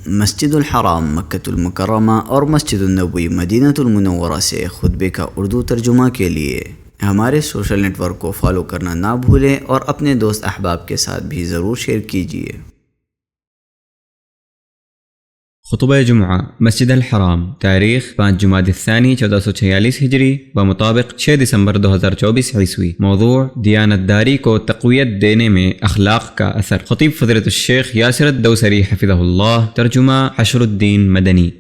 مسجد الحرام مکۃ المکرمہ اور مسجد النبوی مدینہ المنورہ سے خطبے کا اردو ترجمہ کے لیے ہمارے سوشل نیٹ ورک کو فالو کرنا نہ بھولیں اور اپنے دوست احباب کے ساتھ بھی ضرور شیئر کیجیے۔ خطبہ جمعہ مسجد الحرام، تاریخ 5 جمادی الثانی 1446 ہجری بمطابق 6 دسمبر 2024 عیسوی۔ موضوع دیانت داری کو تقویت دینے میں اخلاق کا اثر۔ خطیب فضیلت الشیخ یاسر الدوسری حفظہ اللہ، ترجمہ حشر الدین مدنی۔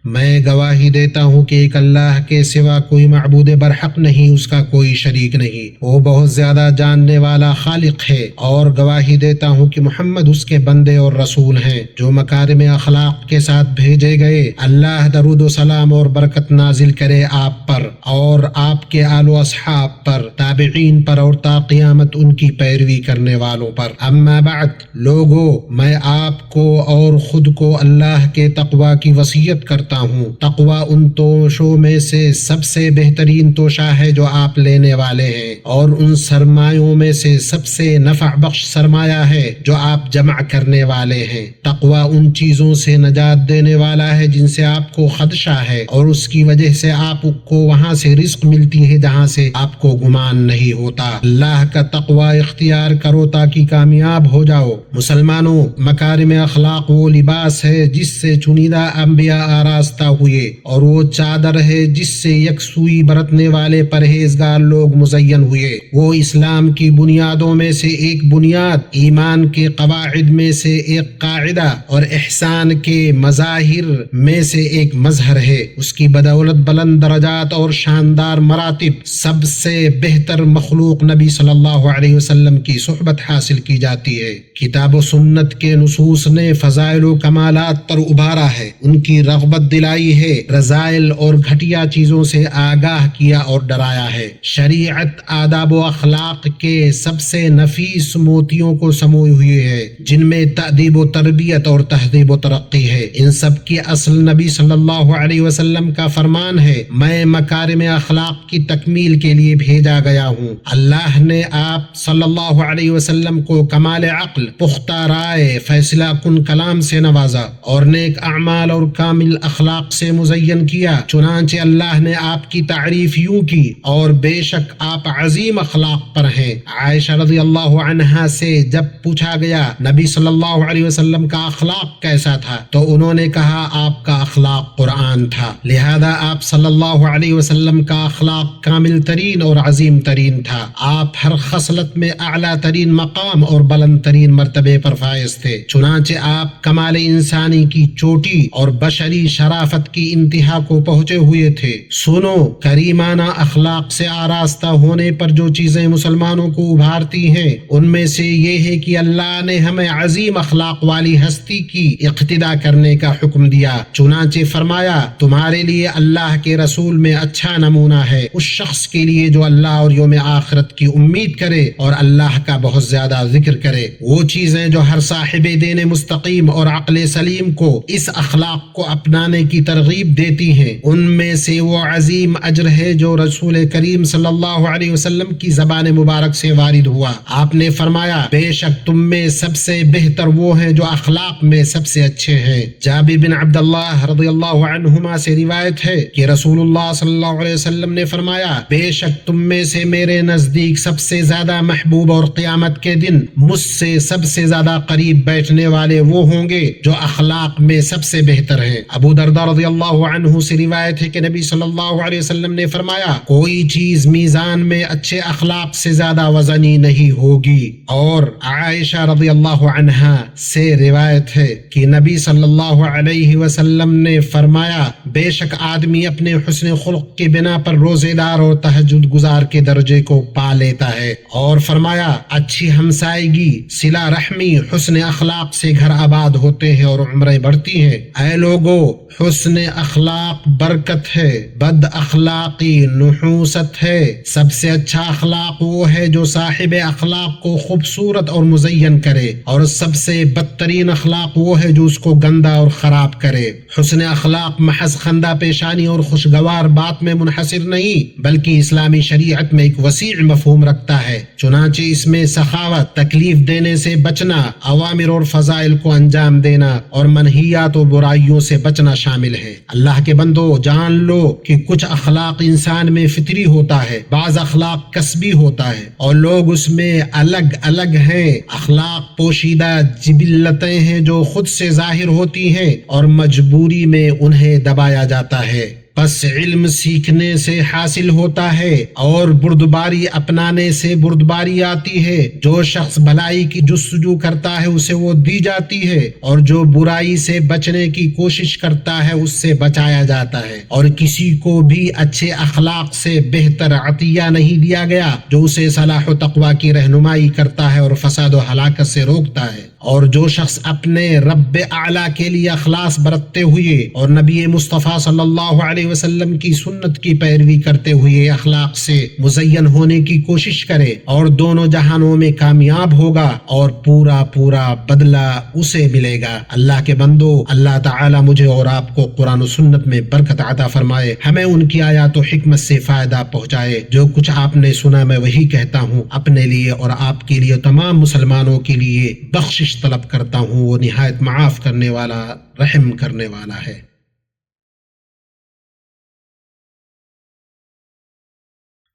میں گواہی دیتا ہوں کہ ایک اللہ کے سوا کوئی معبود برحق نہیں، اس کا کوئی شریک نہیں، وہ بہت زیادہ جاننے والا خالق ہے، اور گواہی دیتا ہوں کہ محمد اس کے بندے اور رسول ہیں جو مکارم اخلاق کے ساتھ بھیجے گئے۔ اللہ درود و سلام اور برکت نازل کرے آپ پر اور آپ کے آل و اصحاب پر، تابعین پر اور تا قیامت ان کی پیروی کرنے والوں پر۔ اما بعد، لوگو، میں آپ کو اور خود کو اللہ کے تقوی کی وصیت کرتا ہوں۔ تقوی ان توشوں میں سے سب سے بہترین توشہ ہے جو آپ لینے والے ہیں، اور ان سرمایوں میں سے سب سے نفع بخش سرمایہ ہے جو آپ جمع کرنے والے ہیں۔ تقوی ان چیزوں سے نجات دینے والا ہے جن سے آپ کو خدشہ ہے، اور اس کی وجہ سے آپ کو وہاں سے رزق ملتی ہے جہاں سے آپ کو گمان نہیں ہوتا۔ اللہ کا تقوی اختیار کرو تاکہ کامیاب ہو جاؤ۔ مسلمانوں، مکارم اخلاق وہ لباس ہے جس سے چنیدہ انبیاء آراستہ ہوئے، اور وہ چادر ہے جس سے یکسوئی برتنے والے پرہیزگار لوگ مزین ہوئے۔ وہ اسلام کی بنیادوں میں سے ایک بنیاد، ایمان کے قواعد میں سے ایک قاعدہ، اور احسان کے مظاہر میں سے ایک مظہر ہے۔ اس کی بدولت بلند درجات اور شاندار مراتب، سب سے بہتر مخلوق نبی صلی اللہ علیہ وسلم کی صحبت حاصل کی جاتی ہے۔ کتاب و سنت کے نصوص نے فضائل و کمالات پر ابھارا ہے، ان کی رغبت دلائی ہے، رذائل اور گھٹیا چیزوں سے آگاہ کیا اور ڈرایا ہے۔ شریعت آداب و اخلاق کے سب سے نفیس موتیوں کو سموئی ہوئی ہے، جن میں تأدیب و تربیت اور تہذیب و ترقی ہے۔ ان سب کی اصل نبی صلی اللہ علیہ وسلم کا فرمان ہے، میں مکارم اخلاق کی تکمیل کے لیے بھیجا گیا ہوں۔ اللہ نے آپ صلی اللہ علیہ وسلم کو کمال عقل، پختہ رائے، فیصلہ کن کلام سے نوازا، اور نیک اعمال اور کامل اخلاق سے مزین کیا۔ چنانچہ اللہ نے آپ کی تعریف یوں کی، اور بے شک آپ عظیم اخلاق پر ہیں۔ عائشہ رضی اللہ عنہا سے جب پوچھا گیا نبی صلی اللہ علیہ وسلم کا اخلاق کیسا تھا، تو انہوں نے کہا آپ کا اخلاق قرآن تھا، لہذا آپ صلی اللہ علیہ وسلم کا اخلاق کامل ترین اور عظیم ترین تھا۔ آپ ہر خصلت میں اعلیٰ ترین مقام اور بلند ترین مرتبے پر فائز تھے، چنانچہ آپ کمال انسانی کی چوٹی اور بشری شرافت کی انتہا کو پہنچے ہوئے تھے۔ سنو، کریمانہ اخلاق سے آراستہ ہونے پر جو چیزیں مسلمانوں کو ابھارتی ہیں، ان میں سے یہ ہے کہ اللہ نے ہمیں عظیم اخلاق والی ہستی کی اقتداء کرنے کا حکم دیا۔ چنانچہ فرمایا، تمہارے لیے اللہ کے رسول میں اچھا نمونہ ہے اس شخص کے لیے جو اللہ اور یوم آخرت کی امید کرے اور اللہ کا بہت زیادہ ذکر کرے۔ وہ چیزیں جو ہر صاحب دین مستقیم اور عقل سلیم کو اس اخلاق کو اپنانے کی ترغیب دیتی ہیں، ان میں سے وہ عظیم اجر ہے جو رسول کریم صلی اللہ علیہ وسلم کی زبان مبارک سے وارد ہوا۔ آپ نے فرمایا، بے شک تم میں سب سے بہتر وہ ہیں جو اخلاق میں سب سے اچھے ہیں۔ جابر بن عبداللہ رضی اللہ عنہما سے روایت ہے کہ رسول اللہ صلی اللہ علیہ وسلم نے فرمایا، بے شک تم میں سے میرے نزدیک سب سے زیادہ محبوب اور قیامت کے دن مجھ سے سب سے زیادہ قریب بیٹھنے والے وہ ہوں گے جو اخلاق میں سب سے بہتر ہیں۔ ابو درداء رضی اللہ عنہ سے روایت ہے کہ نبی صلی اللہ علیہ وسلم نے فرمایا، کوئی چیز میزان میں اچھے اخلاق سے زیادہ وزنی نہیں ہوگی۔ اور عائشہ رضی اللہ عنہا سے روایت ہے کہ نبی صلی اللہ علیہ وسلم نے فرمایا، بے شک آدمی اپنے حسن خلق کی بنا پر روزے دار اور تہجد گزار کے درجے کو پا لیتا ہے، اور فرمایا، اچھی ہمسائیگی، صلہ رحمی، حسن اخلاق سے گھر آباد ہوتے ہیں اور عمریں بڑھتی ہیں۔ اے لوگو، حسن اخلاق برکت ہے، بد اخلاقی نحوست ہے۔ سب سے اچھا اخلاق وہ ہے جو صاحب اخلاق کو خوبصورت اور مزین کرے، اور سب سے بدترین اخلاق وہ ہے جو اس کو گندا اور خراب کرے۔ حسن اخلاق محض خندہ پیشانی اور خوشگوار بات میں منحصر نہیں، بلکہ اسلامی شریعت میں ایک وسیع مفہوم رکھتا ہے۔ چنانچہ اس میں سخاوت، تکلیف دینے سے بچنا، اوامر اور فضائل کو انجام دینا اور منہیات و برائیوں سے بچنا شامل ہے۔ اللہ کے بندو، جان لو کہ کچھ اخلاق انسان میں فطری ہوتا ہے، بعض اخلاق کسبی ہوتا ہے، اور لوگ اس میں الگ الگ ہیں۔ اخلاق پوشیدہ جبلتیں ہیں جو خود سے ظاہر ہوتی ہیں اور مجبوری میں انہیں دبایا جاتا ہے۔ پس علم سیکھنے سے حاصل ہوتا ہے اور بردباری اپنانے سے بردباری آتی ہے۔ جو شخص بھلائی کی جستجو کرتا ہے اسے وہ دی جاتی ہے، اور جو برائی سے بچنے کی کوشش کرتا ہے اس سے بچایا جاتا ہے۔ اور کسی کو بھی اچھے اخلاق سے بہتر عطیہ نہیں دیا گیا جو اسے صلاح و تقوی کی رہنمائی کرتا ہے اور فساد و ہلاکت سے روکتا ہے۔ اور جو شخص اپنے رب اعلیٰ کے لیے اخلاص برتتے ہوئے اور نبی مصطفیٰ صلی اللہ علیہ وسلم کی سنت کی پیروی کرتے ہوئے اخلاق سے مزین ہونے کی کوشش کرے اور دونوں جہانوں میں کامیاب ہوگا، اور پورا پورا بدلہ اسے ملے گا۔ اللہ کے بندو، اللہ تعالی مجھے اور آپ کو قرآن و سنت میں برکت عطا فرمائے، ہمیں ان کی آیات و حکمت سے فائدہ پہنچائے۔ جو کچھ آپ نے سنا میں وہی کہتا ہوں، اپنے لیے اور آپ کے لیے، تمام مسلمانوں کے لیے بخشش طلب کرتا ہوں۔ وہ نہایت معاف کرنے والا، رحم کرنے والا ہے۔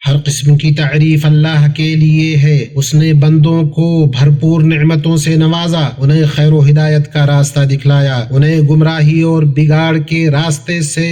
ہر قسم کی تعریف اللہ کے لیے ہے۔ اس نے بندوں کو بھرپور نعمتوں سے نوازا، انہیں خیر و ہدایت کا راستہ دکھلایا، انہیں گمراہی اور بگاڑ کے راستے سے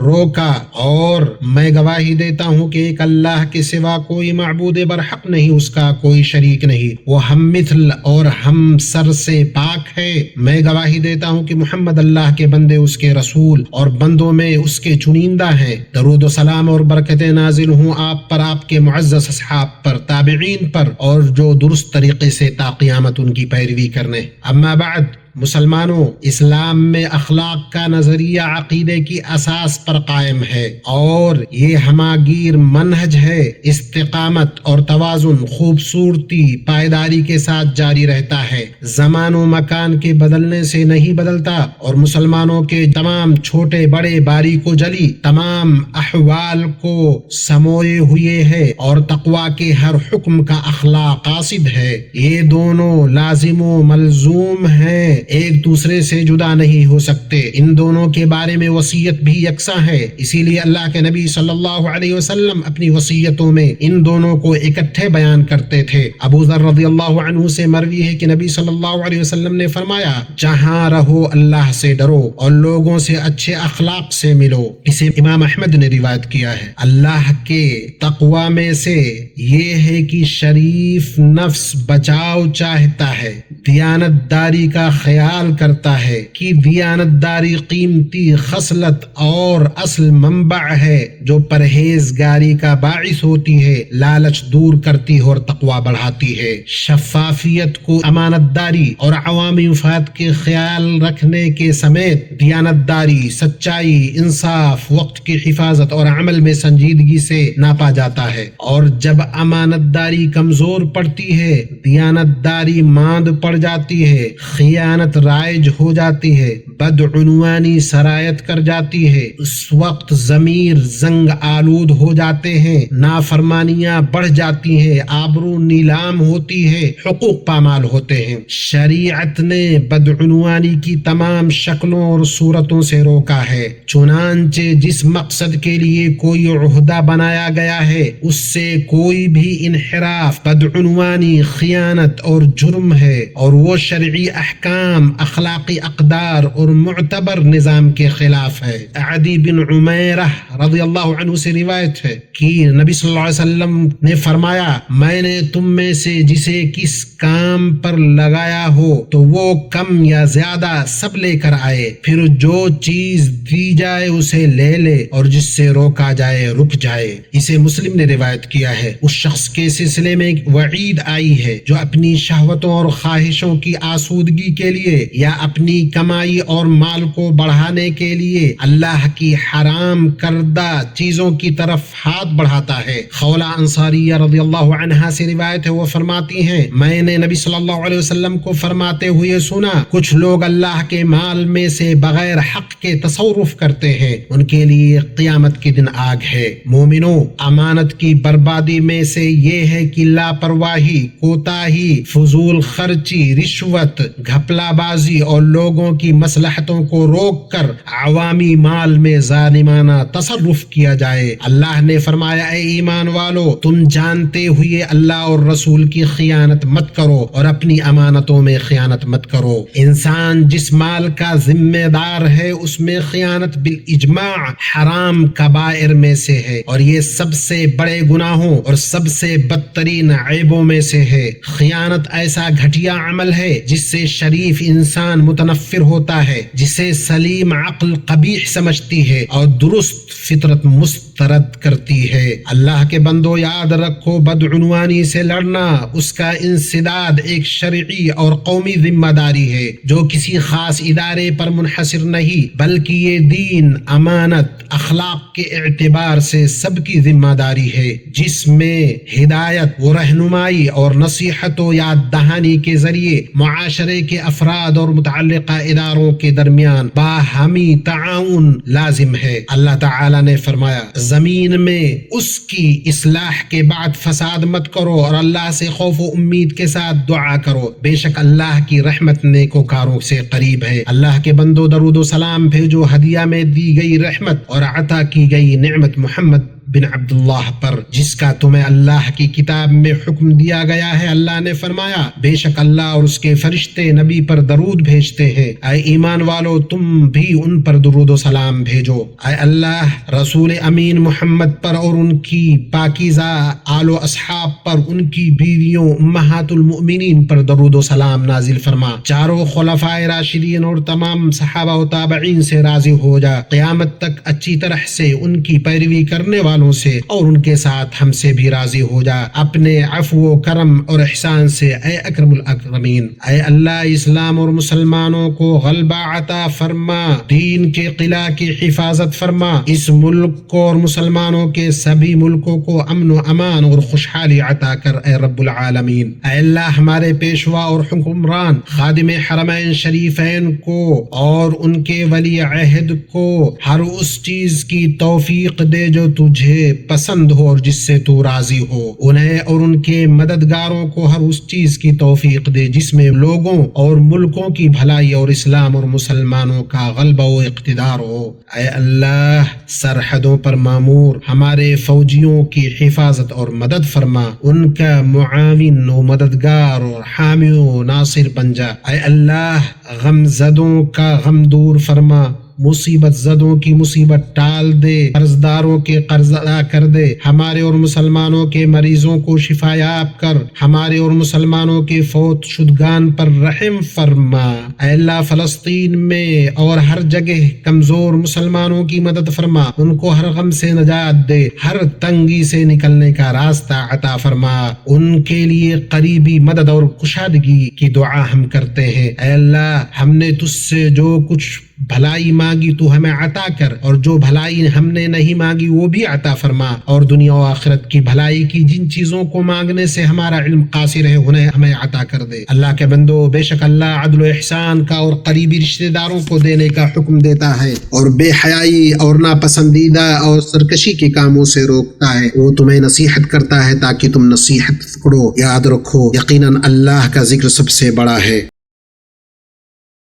روکا، اور میں گواہی دیتا ہوں کہ ایک اللہ کے سوا کوئی معبود برحق نہیں، اس کا کوئی شریک نہیں، وہ ہم مثل اور ہم سر سے پاک ہے۔ میں گواہی دیتا ہوں کہ محمد اللہ کے بندے، اس کے رسول، اور بندوں میں اس کے چنندہ ہیں۔ درود و سلام اور برکتیں نازل ہوں آپ پر، آپ کے معزز اصحاب پر، تابعین پر، اور جو درست طریقے سے تا قیامت ان کی پیروی کرنے۔ اما بعد، مسلمانوں، اسلام میں اخلاق کا نظریہ عقیدے کی اساس پر قائم ہے، اور یہ ہماگیر منہج ہے۔ استقامت اور توازن، خوبصورتی، پائیداری کے ساتھ جاری رہتا ہے، زمان و مکان کے بدلنے سے نہیں بدلتا، اور مسلمانوں کے تمام چھوٹے بڑے، باریک و جلی تمام احوال کو سموئے ہوئے ہے، اور تقوی کے ہر حکم کا اخلاق قاصد ہے۔ یہ دونوں لازم و ملزوم ہیں، ایک دوسرے سے جدا نہیں ہو سکتے۔ ان دونوں کے بارے میں وصیت بھی یکساں ہے، اسی لیے اللہ کے نبی صلی اللہ علیہ وسلم اپنی وصیتوں میں ان دونوں کو اکٹھے بیان کرتے تھے۔ ابو ذر رضی اللہ عنہ سے مروی ہے کہ نبی صلی اللہ علیہ وسلم نے فرمایا، جہاں رہو اللہ سے ڈرو اور لوگوں سے اچھے اخلاق سے ملو۔ اسے امام احمد نے روایت کیا ہے۔ اللہ کے تقوی میں سے یہ ہے کہ شریف نفس بچاؤ چاہتا ہے، دیانت داری کا خیال کرتا ہے کہ دیانت داری قیمتی خصلت اور اصل منبع ہے جو پرہیزگاری کا باعث ہوتی ہے، لالچ دور کرتی ہے اور تقوی بڑھاتی ہے۔ شفافیت کو امانت داری اور عوامی مفاد کے خیال رکھنے کے سمیت دیانت داری، سچائی، انصاف، وقت کی حفاظت اور عمل میں سنجیدگی سے ناپا جاتا ہے، اور جب امانت داری کمزور پڑتی ہے، دیانت داری ماند پڑ جاتی ہے، خیانت رائج ہو جاتی ہے، بدعنوانی سرایت کر جاتی ہے، اس وقت ضمیر زنگ آلود ہو جاتے ہیں، نافرمانیاں بڑھ جاتی ہیں، آبرو نیلام ہوتی ہے، حقوق پامال ہوتے ہیں۔ شریعت نے بدعنوانی کی تمام شکلوں اور صورتوں سے روکا ہے، چنانچہ جس مقصد کے لیے کوئی عہدہ بنایا گیا ہے اس سے کوئی بھی انحراف، بدعنوانی، خیانت اور جرم ہے، اور وہ شرعی احکام، اخلاقی اقدار اور معتبر نظام کے خلاف ہے۔ عدی بن عمیرہ رضی اللہ عنہ سے روایت ہے کہ نبی صلی اللہ علیہ وسلم نے فرمایا، میں نے تم میں سے جسے کس کام پر لگایا ہو تو وہ کم یا زیادہ سب لے کر آئے، پھر جو چیز دی جائے اسے لے لے، اور جس سے روکا جائے رک جائے۔ اسے مسلم نے روایت کیا ہے۔ اس شخص کے سلسلے میں ایک وعید آئی ہے جو اپنی شہوتوں اور خواہشوں کی آسودگی کے لیے لیے یا اپنی کمائی اور مال کو بڑھانے کے لیے اللہ کی حرام کردہ چیزوں کی طرف ہاتھ بڑھاتا ہے۔ خولہ انصاریہ رضی اللہ عنہا سے روایت ہے، وہ فرماتی ہیں میں نے نبی صلی اللہ علیہ وسلم کو فرماتے ہوئے سنا، کچھ لوگ اللہ کے مال میں سے بغیر حق کے تصرف کرتے ہیں، ان کے لیے قیامت کے دن آگ ہے۔ مومنوں، امانت کی بربادی میں سے یہ ہے کہ لاپرواہی، کوتاہی، فضول خرچی، رشوت، گھپلا بازی اور لوگوں کی مصلحتوں کو روک کر عوامی مال میں ظالمانہ تصرف کیا جائے۔ اللہ نے فرمایا اے ایمان والو، تم جانتے ہوئے اللہ اور رسول کی خیانت مت کرو اور اپنی امانتوں میں خیانت مت کرو۔ انسان جس مال کا ذمہ دار ہے اس میں خیانت بالاجماع حرام کبائر میں سے ہے، اور یہ سب سے بڑے گناہوں اور سب سے بدترین عیبوں میں سے ہے۔ خیانت ایسا گھٹیا عمل ہے جس سے شریف انسان متنفر ہوتا ہے، جسے سلیم عقل قبیح سمجھتی ہے اور درست فطرت مسترد کرتی ہے۔ اللہ کے بندو یاد رکھو، بدعنوانی سے لڑنا اس کا انسداد ایک شرعی اور قومی ذمہ داری ہے جو کسی خاص ادارے پر منحصر نہیں، بلکہ یہ دین، امانت، اخلاق کے اعتبار سے سب کی ذمہ داری ہے، جس میں ہدایت و رہنمائی اور نصیحت و یاد دہانی کے ذریعے معاشرے کے افراد اور متعلقہ اداروں کے درمیان باہمی تعاون لازم ہے۔ اللہ تعالی نے فرمایا زمین میں اس کی اصلاح کے بعد فساد مت کرو اور اللہ سے خوف و امید کے ساتھ دعا کرو، بے شک اللہ کی رحمت نیکوکاروں سے قریب ہے۔ اللہ کے بندو درود و سلام بھیجو ہدیہ میں دی گئی رحمت اور عطا کی گئی نعمت محمد بن عبداللہ پر، جس کا تمہیں اللہ کی کتاب میں حکم دیا گیا ہے۔ اللہ نے فرمایا بے شک اللہ اور اس کے فرشتے نبی پر درود بھیجتے ہیں، اے ایمان والو تم بھی ان پر درود و سلام بھیجو۔ اے اللہ رسول امین محمد پر اور ان کی پاکیزہ آل و اصحاب پر، ان کی بیویوں امہات المؤمنین پر درود و سلام نازل فرما، چاروں خلفائے راشدین اور تمام صحابہ و تابعین سے راضی ہو جا، قیامت تک اچھی طرح سے ان کی پیروی کرنے والوں سے اور ان کے ساتھ ہم سے بھی راضی ہو جا، اپنے عفو و کرم اور احسان سے اے اکرم الاکرمین۔ اے اللہ اسلام اور مسلمانوں کو غلبہ عطا فرما، دین کے قلعہ کی حفاظت فرما، اس ملک کو اور مسلمانوں کے سبھی ملکوں کو امن و امان اور خوشحالی عطا کر اے رب العالمین۔ اے اللہ ہمارے پیشوا اور حکمران خادم حرمین شریفین کو اور ان کے ولی عہد کو ہر اس چیز کی توفیق دے جو تجھے پسند ہو اور جس سے تو راضی ہو، انہیں اور ان کے مددگاروں کو ہر اس چیز کی توفیق دے جس میں لوگوں اور ملکوں کی بھلائی اور اسلام اور مسلمانوں کا غلبہ و اقتدار ہو۔ اے اللہ سرحدوں پر مامور ہمارے فوجیوں کی حفاظت اور مدد فرما، ان کا معاون و مددگار اور حامی و ناصر بن جا۔ اے اللہ غم زدوں کا غم دور فرما، مصیبت زدوں کی مصیبت ٹال دے، قرض داروں کے قرض ادا کر دے، ہمارے اور مسلمانوں کے مریضوں کو شفا یاب کر، ہمارے اور مسلمانوں کے فوت شدگان پر رحم فرما۔ اے اللہ فلسطین میں اور ہر جگہ کمزور مسلمانوں کی مدد فرما، ان کو ہر غم سے نجات دے، ہر تنگی سے نکلنے کا راستہ عطا فرما، ان کے لیے قریبی مدد اور کشادگی کی دعا ہم کرتے ہیں۔ اے اللہ ہم نے تجھ سے جو کچھ بھلائی مانگی تو ہمیں عطا کر، اور جو بھلائی ہم نے نہیں مانگی وہ بھی عطا فرما، اور دنیا و آخرت کی بھلائی کی جن چیزوں کو مانگنے سے ہمارا علم قاصر ہے انہیں ہمیں عطا کر دے۔ اللہ کے بندو بے شک اللہ عدل و احسان کا اور قریبی رشتہ داروں کو دینے کا حکم دیتا ہے، اور بے حیائی اور ناپسندیدہ اور سرکشی کے کاموں سے روکتا ہے۔ وہ تمہیں نصیحت کرتا ہے تاکہ تم نصیحت کرو۔ یاد رکھو یقیناً اللہ کا ذکر سب سے بڑا ہے۔